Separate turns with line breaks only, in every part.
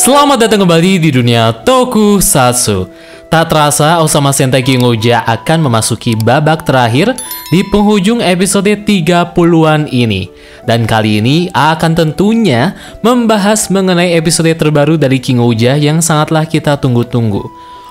Selamat datang kembali di dunia Tokusatsu. Tak terasa Osama Sentai King Ouja akan memasuki babak terakhir di penghujung episode 30-an ini. Dan kali ini akan tentunya membahas mengenai episode terbaru dari King Ouja yang sangatlah kita tunggu-tunggu.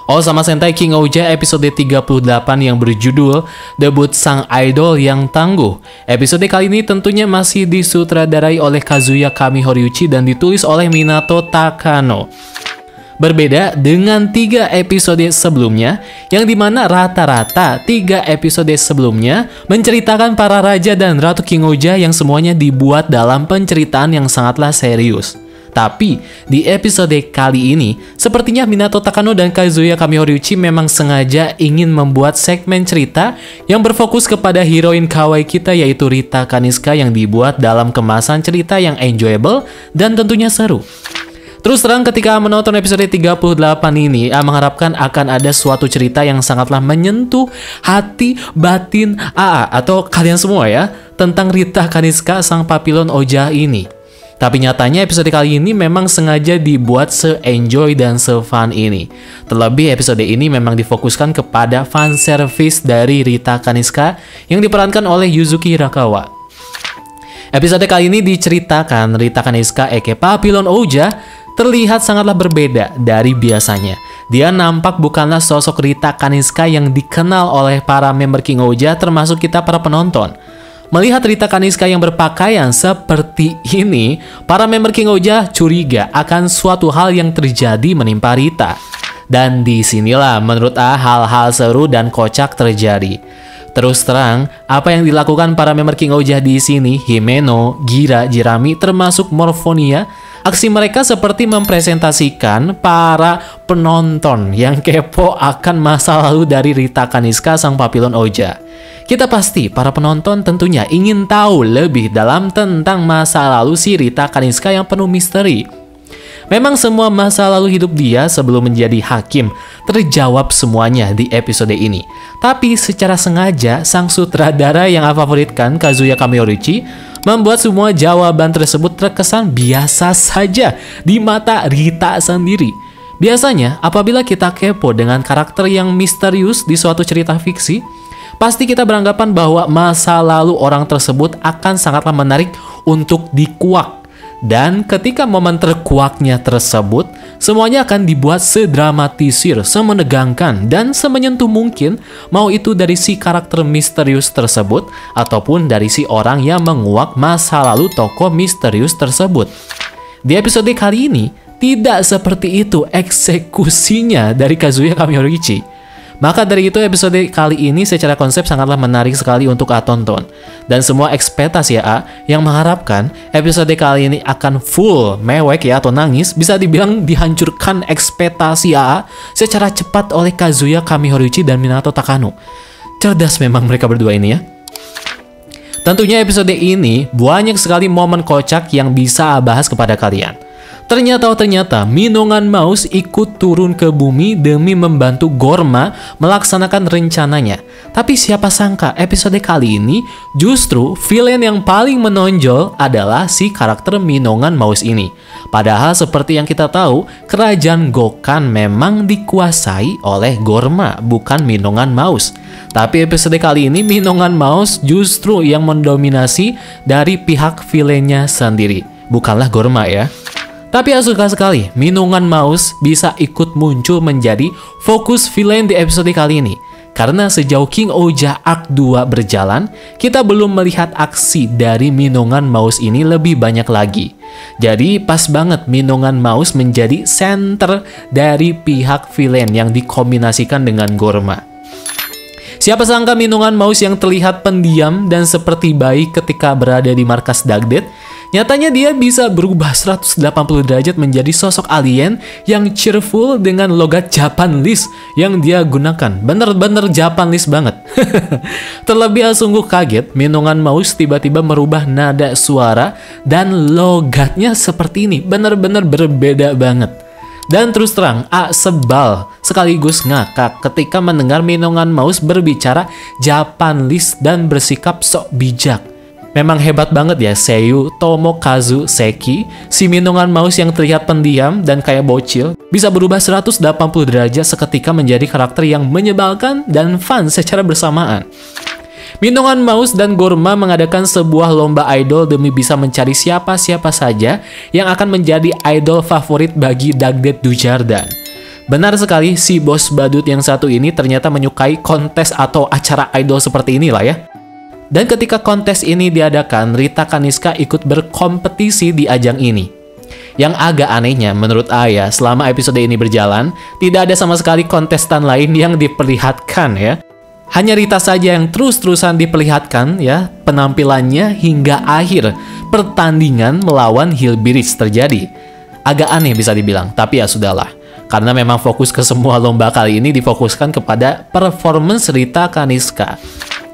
Osama Sentai King Ouja episode 38 yang berjudul Debut Sang Idol Yang Tangguh. Episode kali ini tentunya masih disutradarai oleh Kazuya Kamihoriuchi dan ditulis oleh Minato Takano. Berbeda dengan 3 episode sebelumnya, yang dimana rata-rata 3 episode sebelumnya menceritakan para raja dan ratu King Ouja yang semuanya dibuat dalam penceritaan yang sangatlah serius. Tapi, di episode kali ini, sepertinya Minato Takano dan Kazuya Kamihoriuchi memang sengaja ingin membuat segmen cerita yang berfokus kepada heroin kawaii kita yaitu Rita Kaniska yang dibuat dalam kemasan cerita yang enjoyable dan tentunya seru. Terus terang ketika menonton episode 38 ini, mengharapkan akan ada suatu cerita yang sangatlah menyentuh hati batin AA atau kalian semua ya, tentang Rita Kaniska sang papilon Ouja ini. Tapi nyatanya episode kali ini memang sengaja dibuat se-enjoy dan se-fun ini. Terlebih episode ini memang difokuskan kepada fanservice dari Rita Kaniska yang diperankan oleh Yuzuki Hirakawa. Episode kali ini diceritakan Rita Kaniska aka Papilon Ouja terlihat sangatlah berbeda dari biasanya. Dia nampak bukanlah sosok Rita Kaniska yang dikenal oleh para member King Ouja termasuk kita para penonton. Melihat Rita Kaniska yang berpakaian seperti ini, para member King Ouja curiga akan suatu hal yang terjadi menimpa Rita. Dan disinilah menurut A hal-hal seru dan kocak terjadi. Terus terang, apa yang dilakukan para member King Ouja di sini, Himeno, Gira, Jirami, termasuk Morphonia, aksi mereka seperti mempresentasikan para penonton yang kepo akan masa lalu dari Rita Kaniska sang papilon Ouja. Kita pasti, para penonton tentunya ingin tahu lebih dalam tentang masa lalu si Rita Kaniska yang penuh misteri. Memang semua masa lalu hidup dia sebelum menjadi hakim terjawab semuanya di episode ini. Tapi secara sengaja, sang sutradara yang favoritkan Kazuya Kamihoriuchi membuat semua jawaban tersebut terkesan biasa saja di mata Rita sendiri. Biasanya, apabila kita kepo dengan karakter yang misterius di suatu cerita fiksi, pasti kita beranggapan bahwa masa lalu orang tersebut akan sangatlah menarik untuk dikuak. Dan ketika momen terkuaknya tersebut, semuanya akan dibuat sedramatisir, semenegangkan, dan semenyentuh mungkin, mau itu dari si karakter misterius tersebut, ataupun dari si orang yang menguak masa lalu tokoh misterius tersebut. Di episode kali ini, tidak seperti itu eksekusinya dari Kazuya Kamihoriuchi. Maka dari itu episode kali ini secara konsep sangatlah menarik sekali untuk A tonton. Dan semua ekspektasi A yang mengharapkan episode kali ini akan full mewek ya atau nangis, bisa dibilang dihancurkan ekspektasi A secara cepat oleh Kazuya Kamihoriuchi dan Minato Takano. Cerdas memang mereka berdua ini ya. Tentunya episode ini banyak sekali momen kocak yang bisa A bahas kepada kalian. Ternyata Minongan Mouse ikut turun ke bumi demi membantu Gorma melaksanakan rencananya. Tapi siapa sangka episode kali ini justru villain yang paling menonjol adalah si karakter Minongan Mouse ini. Padahal seperti yang kita tahu, kerajaan Gokan memang dikuasai oleh Gorma, bukan Minongan Mouse. Tapi episode kali ini Minongan Mouse justru yang mendominasi dari pihak villainnya sendiri, bukanlah Gorma ya. Tapi aku suka sekali, Minongan Mouse bisa ikut muncul menjadi fokus villain di episode kali ini. Karena sejauh King Ouja Arc 2 berjalan, kita belum melihat aksi dari Minongan Mouse ini lebih banyak lagi. Jadi pas banget Minongan Mouse menjadi center dari pihak villain yang dikombinasikan dengan Gorma. Siapa sangka Minongan Mouse yang terlihat pendiam dan seperti bayi ketika berada di markas Dagdet, nyatanya dia bisa berubah 180 derajat menjadi sosok alien yang cheerful dengan logat Japanese yang dia gunakan. Bener-bener Japanese banget. Terlebih sungguh kaget, Minongan Mouse tiba-tiba merubah nada suara dan logatnya seperti ini. Bener-bener berbeda banget. Dan terus terang, A sebal sekaligus ngakak ketika mendengar Minongan Mouse berbicara Japanese dan bersikap sok bijak. Memang hebat banget ya Seiyu Tomokazu Seki, si Minongan Mouse yang terlihat pendiam dan kayak bocil, bisa berubah 180 derajat seketika menjadi karakter yang menyebalkan dan fun secara bersamaan. Minongan Mouse dan Gorma mengadakan sebuah lomba idol demi bisa mencari siapa-siapa saja yang akan menjadi idol favorit bagi Dagdet Dujardhan. Benar sekali, si bos badut yang satu ini ternyata menyukai kontes atau acara idol seperti inilah ya. Dan ketika kontes ini diadakan, Rita Kaniska ikut berkompetisi di ajang ini. Yang agak anehnya menurut Aya, selama episode ini berjalan, tidak ada sama sekali kontestan lain yang diperlihatkan ya. Hanya Rita saja yang terus-terusan diperlihatkan ya penampilannya hingga akhir pertandingan melawan Hillbillies terjadi. Agak aneh bisa dibilang, tapi ya sudahlah. Karena memang fokus ke semua lomba kali ini difokuskan kepada performance Rita Kaniska.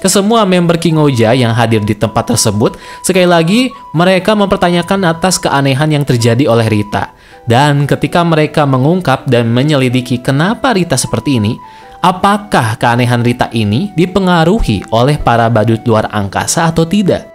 Ke semua member King Oja yang hadir di tempat tersebut, sekali lagi mereka mempertanyakan atas keanehan yang terjadi oleh Rita. Dan ketika mereka mengungkap dan menyelidiki kenapa Rita seperti ini, apakah keanehan Rita ini dipengaruhi oleh para badut luar angkasa atau tidak?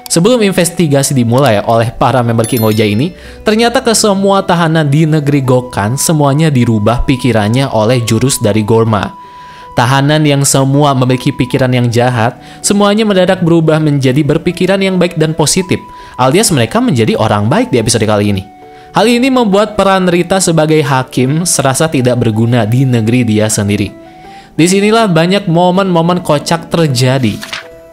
Sebelum investigasi dimulai oleh para member King Oja ini, ternyata ke semua tahanan di negeri Gokan semuanya dirubah pikirannya oleh jurus dari Gorma. Tahanan yang semua memiliki pikiran yang jahat, semuanya mendadak berubah menjadi berpikiran yang baik dan positif, alias mereka menjadi orang baik di episode kali ini. Hal ini membuat peran Rita sebagai hakim serasa tidak berguna di negeri dia sendiri. Disinilah banyak momen-momen kocak terjadi.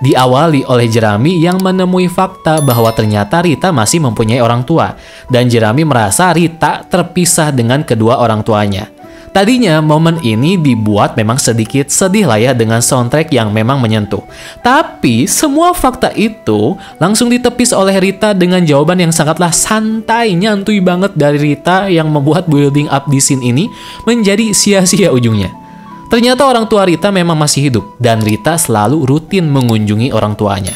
Diawali oleh Jerami yang menemui fakta bahwa ternyata Rita masih mempunyai orang tua, dan Jerami merasa Rita terpisah dengan kedua orang tuanya. Tadinya momen ini dibuat memang sedikit sedih lah ya dengan soundtrack yang memang menyentuh. Tapi semua fakta itu langsung ditepis oleh Rita dengan jawaban yang sangatlah santai, nyantui banget dari Rita yang membuat building up di scene ini menjadi sia-sia ujungnya. Ternyata orang tua Rita memang masih hidup dan Rita selalu rutin mengunjungi orang tuanya.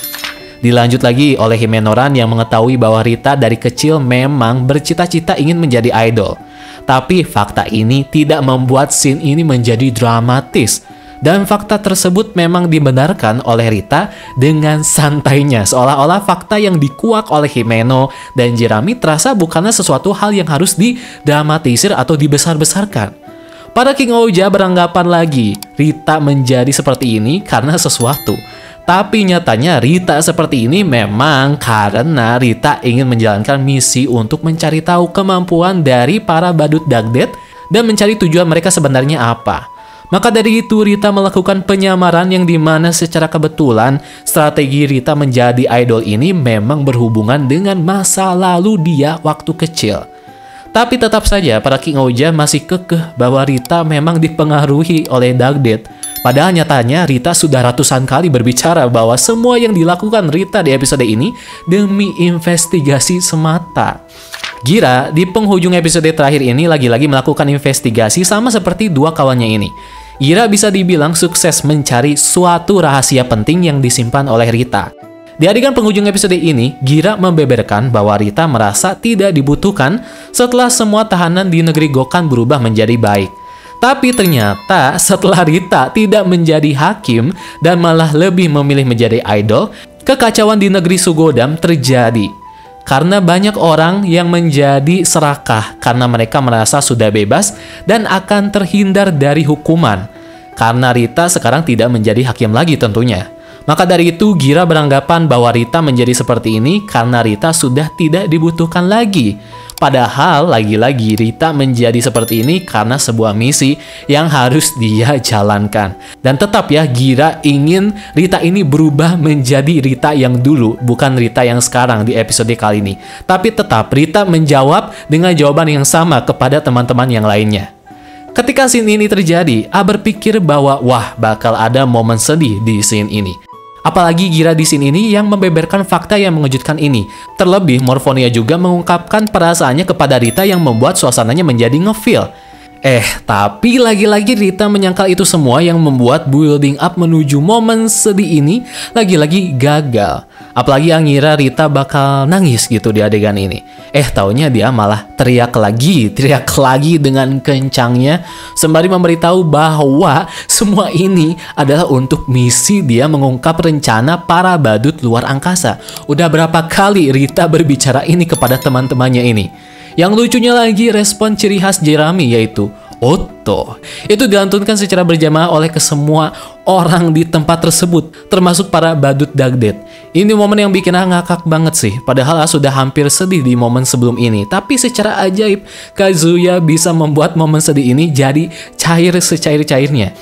Dilanjut lagi oleh Himenoran yang mengetahui bahwa Rita dari kecil memang bercita-cita ingin menjadi idol. Tapi fakta ini tidak membuat scene ini menjadi dramatis. Dan fakta tersebut memang dibenarkan oleh Rita dengan santainya. Seolah-olah fakta yang dikuak oleh Himeno dan Jerami terasa bukanlah sesuatu hal yang harus didramatisir atau dibesar-besarkan. Para King Oja beranggapan lagi, Rita menjadi seperti ini karena sesuatu. Tapi nyatanya Rita seperti ini memang karena Rita ingin menjalankan misi untuk mencari tahu kemampuan dari para badut Dagdet dan mencari tujuan mereka sebenarnya apa. Maka dari itu Rita melakukan penyamaran yang dimana secara kebetulan strategi Rita menjadi idol ini memang berhubungan dengan masa lalu dia waktu kecil. Tapi tetap saja para King Oja masih kekeh bahwa Rita memang dipengaruhi oleh Dagdet. Padahal nyatanya Rita sudah ratusan kali berbicara bahwa semua yang dilakukan Rita di episode ini demi investigasi semata. Gira di penghujung episode terakhir ini lagi-lagi melakukan investigasi sama seperti dua kawannya ini. Gira bisa dibilang sukses mencari suatu rahasia penting yang disimpan oleh Rita. Di adegan penghujung episode ini, Gira membeberkan bahwa Rita merasa tidak dibutuhkan setelah semua tahanan di negeri Gokan berubah menjadi baik. Tapi ternyata setelah Rita tidak menjadi hakim dan malah lebih memilih menjadi idol, kekacauan di negeri Sugodam terjadi. Karena banyak orang yang menjadi serakah karena mereka merasa sudah bebas dan akan terhindar dari hukuman. Karena Rita sekarang tidak menjadi hakim lagi tentunya. Maka dari itu Gira beranggapan bahwa Rita menjadi seperti ini karena Rita sudah tidak dibutuhkan lagi. Padahal lagi-lagi Rita menjadi seperti ini karena sebuah misi yang harus dia jalankan. Dan tetap ya Gira ingin Rita ini berubah menjadi Rita yang dulu, bukan Rita yang sekarang di episode kali ini. Tapi tetap Rita menjawab dengan jawaban yang sama kepada teman-teman yang lainnya. Ketika scene ini terjadi, A berpikir bahwa wah bakal ada momen sedih di scene ini. Apalagi Gira di scene ini yang membeberkan fakta yang mengejutkan ini. Terlebih, Morphonia juga mengungkapkan perasaannya kepada Rita yang membuat suasananya menjadi ngefeel. Tapi lagi-lagi Rita menyangkal itu semua yang membuat building up menuju momen sedih ini lagi-lagi gagal. Apalagi yang ngira Rita bakal nangis gitu di adegan ini. Taunya dia malah teriak lagi dengan kencangnya sembari memberitahu bahwa semua ini adalah untuk misi dia mengungkap rencana para badut luar angkasa. Udah berapa kali Rita berbicara ini kepada teman-temannya ini. Yang lucunya lagi respon ciri khas Jeremy yaitu Otto. Itu dilantunkan secara berjamaah oleh kesemua orang di tempat tersebut, termasuk para badut Dagdet. Ini momen yang bikin ngakak banget sih, padahal sudah hampir sedih di momen sebelum ini. Tapi secara ajaib, Kazuya bisa membuat momen sedih ini jadi cair secair-cairnya.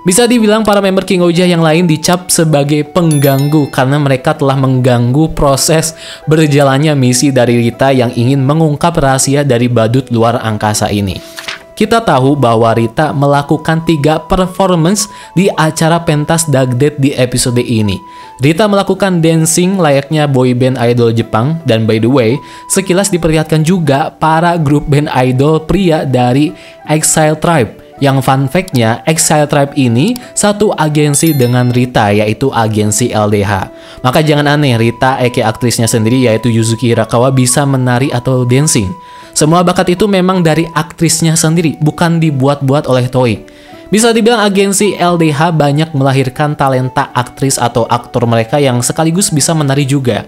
Bisa dibilang para member King Ouija yang lain dicap sebagai pengganggu karena mereka telah mengganggu proses berjalannya misi dari Rita yang ingin mengungkap rahasia dari badut luar angkasa ini. Kita tahu bahwa Rita melakukan 3 performance di acara pentas Dagdet di episode ini. Rita melakukan dancing layaknya boyband idol Jepang, dan by the way, sekilas diperlihatkan juga para grup band idol pria dari Exile Tribe. Yang fun fact-nya, Exile Tribe ini satu agensi dengan Rita, yaitu agensi LDH. Maka jangan aneh Rita, aktrisnya sendiri yaitu Yuzuki Hirakawa bisa menari atau dancing. Semua bakat itu memang dari aktrisnya sendiri, bukan dibuat-buat oleh Toei. Bisa dibilang agensi LDH banyak melahirkan talenta aktris atau aktor mereka yang sekaligus bisa menari juga.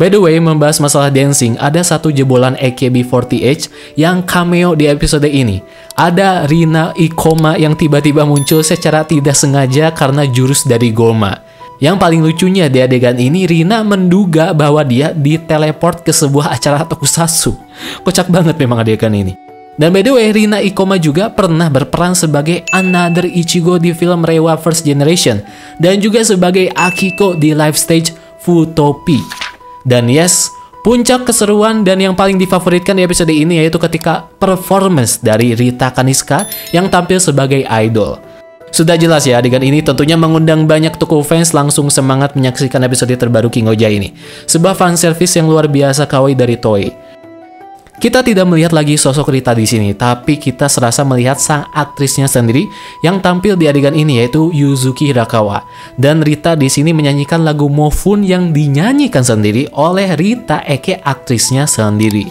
By the way, membahas masalah dancing, ada satu jebolan AKB48 yang cameo di episode ini. Ada Rina Ikoma yang tiba-tiba muncul secara tidak sengaja karena jurus dari Goma. Yang paling lucunya di adegan ini, Rina menduga bahwa dia diteleport ke sebuah acara tokusatsu. Kocak banget memang adegan ini. Dan by the way, Rina Ikoma juga pernah berperan sebagai Another Ichigo di film Reiwa First Generation, dan juga sebagai Akiko di live stage Futopi. Dan yes, puncak keseruan dan yang paling difavoritkan di episode ini yaitu ketika performance dari Rita Kaniska yang tampil sebagai idol. Sudah jelas ya, adegan ini tentunya mengundang banyak toko fans langsung semangat menyaksikan episode terbaru King Ouija ini. Sebuah fanservice yang luar biasa kawaii dari Toei. Kita tidak melihat lagi sosok Rita di sini, tapi kita serasa melihat sang aktrisnya sendiri yang tampil di adegan ini yaitu Yuzuki Hirakawa. Dan Rita di sini menyanyikan lagu Mofun yang dinyanyikan sendiri oleh Rita aktrisnya sendiri.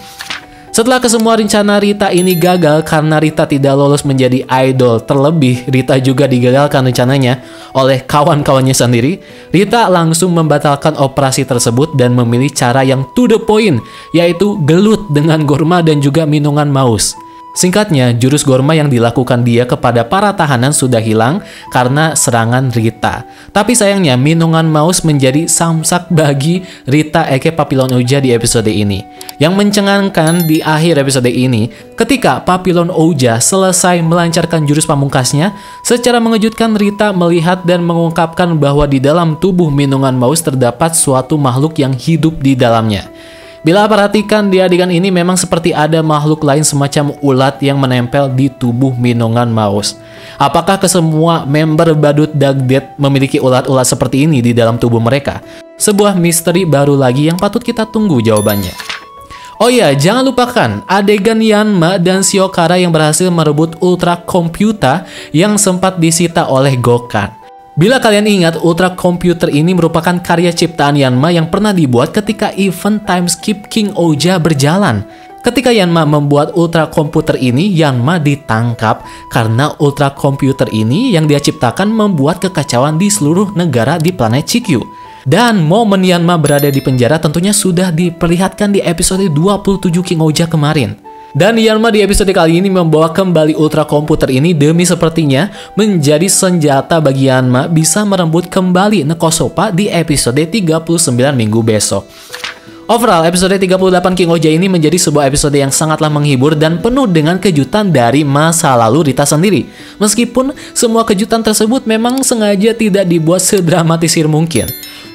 Setelah kesemua rencana Rita ini gagal karena Rita tidak lolos menjadi idol, terlebih Rita juga digagalkan rencananya oleh kawan-kawannya sendiri, Rita langsung membatalkan operasi tersebut dan memilih cara yang to the point, yaitu gelut dengan Gorma dan juga minuman mouse. Singkatnya, jurus Gorma yang dilakukan dia kepada para tahanan sudah hilang karena serangan Rita. Tapi sayangnya, minuman mouse menjadi samsak bagi Rita Papillon Ouija di episode ini. Yang mencengangkan di akhir episode ini, ketika Papillon Ouija selesai melancarkan jurus pamungkasnya, secara mengejutkan Rita melihat dan mengungkapkan bahwa di dalam tubuh minuman mouse terdapat suatu makhluk yang hidup di dalamnya. Bila perhatikan di adegan ini memang seperti ada makhluk lain semacam ulat yang menempel di tubuh minuman mouse. Apakah kesemua member badut Dagdet memiliki ulat-ulat seperti ini di dalam tubuh mereka? Sebuah misteri baru lagi yang patut kita tunggu jawabannya. Oh iya, jangan lupakan adegan Yanma dan Shiokara yang berhasil merebut Ultra Computer yang sempat disita oleh Gokkan. Bila kalian ingat, Ultra Computer ini merupakan karya ciptaan Yanma yang pernah dibuat ketika event time skip King Ouija berjalan. Ketika Yanma membuat Ultra Computer ini, Yanma ditangkap karena Ultra Computer ini yang dia ciptakan membuat kekacauan di seluruh negara di planet Chikyu. Dan momen Yanma berada di penjara tentunya sudah diperlihatkan di episode 27 King Ouija kemarin. Dan Yanma di episode kali ini membawa kembali Ultra Komputer ini demi sepertinya menjadi senjata bagi Yanma bisa merembut kembali Nekosopa di episode 39 minggu besok. Overall, episode 38 King Ouija ini menjadi sebuah episode yang sangatlah menghibur dan penuh dengan kejutan dari masa lalu Rita sendiri. Meskipun semua kejutan tersebut memang sengaja tidak dibuat sedramatisir mungkin.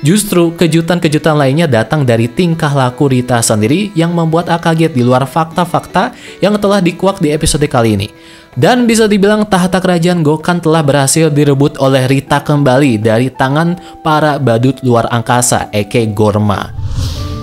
Justru kejutan-kejutan lainnya datang dari tingkah laku Rita sendiri yang membuat kaget di luar fakta-fakta yang telah dikuak di episode kali ini. Dan bisa dibilang tahta kerajaan Gokkan telah berhasil direbut oleh Rita kembali dari tangan para badut luar angkasa, Gorma.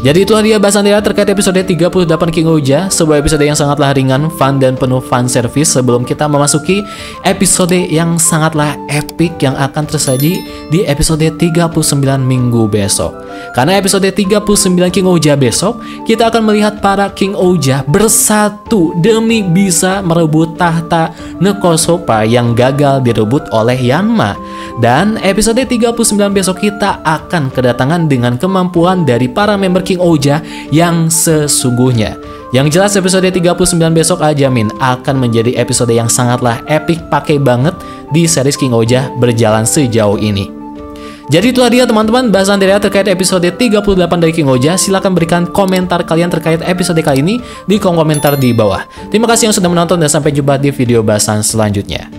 Jadi itulah dia bahasan dia terkait episode 38 King Ouija, sebuah episode yang sangatlah ringan, fun, dan penuh fan service sebelum kita memasuki episode yang sangatlah epic yang akan tersaji di episode 39 minggu besok. Karena episode 39 King Ouija besok, kita akan melihat para King Ouija bersatu demi bisa merebut tahta Nekosopa yang gagal direbut oleh Yanma. Dan episode 39 besok kita akan kedatangan dengan kemampuan dari para member King Ouija yang sesungguhnya. Yang jelas episode 39 besok ajamin akan menjadi episode yang sangatlah epic, pakai banget di series King Ouija berjalan sejauh ini. Jadi itulah dia teman-teman bahasan dari terkait episode 38 dari King Ouija. Silahkan berikan komentar kalian terkait episode kali ini di kolom komentar di bawah. Terima kasih yang sudah menonton dan sampai jumpa di video bahasan selanjutnya.